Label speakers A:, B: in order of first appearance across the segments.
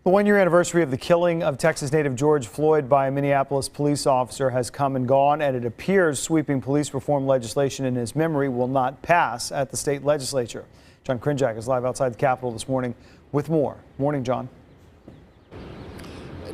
A: The one-year anniversary of the killing of Texas native George Floyd by a Minneapolis police officer has come and gone, and it appears sweeping police reform legislation in his memory will not pass at the state legislature. John Krinjak is live outside the Capitol this morning with more. Morning, John.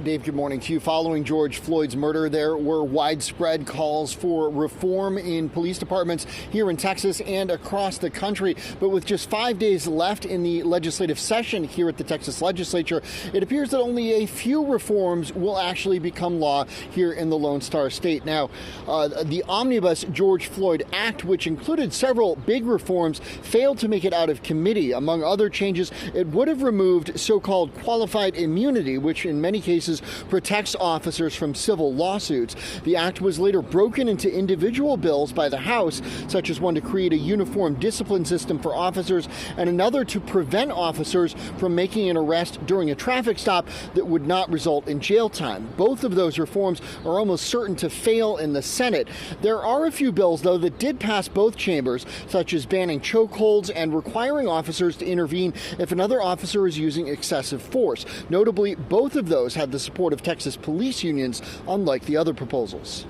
B: Dave, good morning to you. Following George Floyd's murder, there were widespread calls for reform in police departments here in Texas and across the country. But with just 5 days left in the legislative session here at the Texas legislature, it appears that only a few reforms will actually become law here in the Lone Star State. Now, the omnibus George Floyd Act, which included several big reforms, failed to make it out of committee. Among other changes, it would have removed so-called qualified immunity, which in many cases protects officers from civil lawsuits. The act was later broken into individual bills by the House, such as one to create a uniform discipline system for officers and another to prevent officers from making an arrest during a traffic stop that would not result in jail time. Both of those reforms are almost certain to fail in the Senate. There are a few bills, though, that did pass both chambers, such as banning chokeholds and requiring officers to intervene if another officer is using excessive force. Notably, both of those had the support of Texas police unions, unlike the other proposals.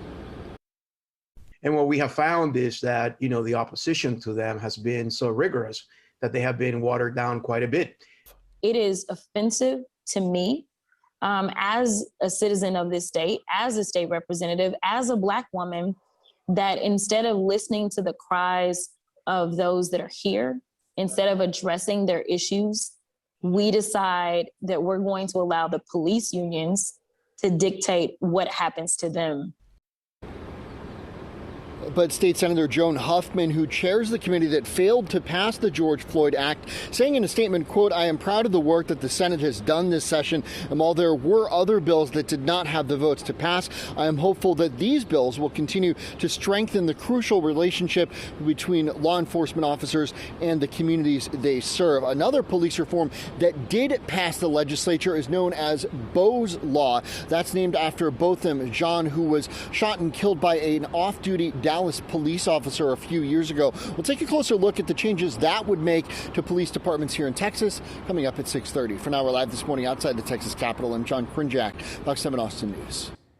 C: And what we have found is that, the opposition to them has been so rigorous that they have been watered down quite a bit.
D: It is offensive to me as a citizen of this state, as a state representative, as a Black woman, that instead of listening to the cries of those that are here, instead of addressing their issues, we decide that we're going to allow the police unions to dictate what happens to them.
B: But State Senator Joan Huffman, who chairs the committee that failed to pass the George Floyd Act, saying in a statement, quote, "I am proud of the work that the Senate has done this session, and while there were other bills that did not have the votes to pass, I am hopeful that these bills will continue to strengthen the crucial relationship between law enforcement officers and the communities they serve." Another police reform that did pass the legislature is known as Bo's Law. That's named after Botham Jean, who was shot and killed by an off-duty Dallas police officer a few years ago. We'll take a closer look at the changes that would make to police departments here in Texas coming up at 6:30. For now, we're live this morning outside the Texas Capitol. I'm John Krinjak, Fox 7 Austin News.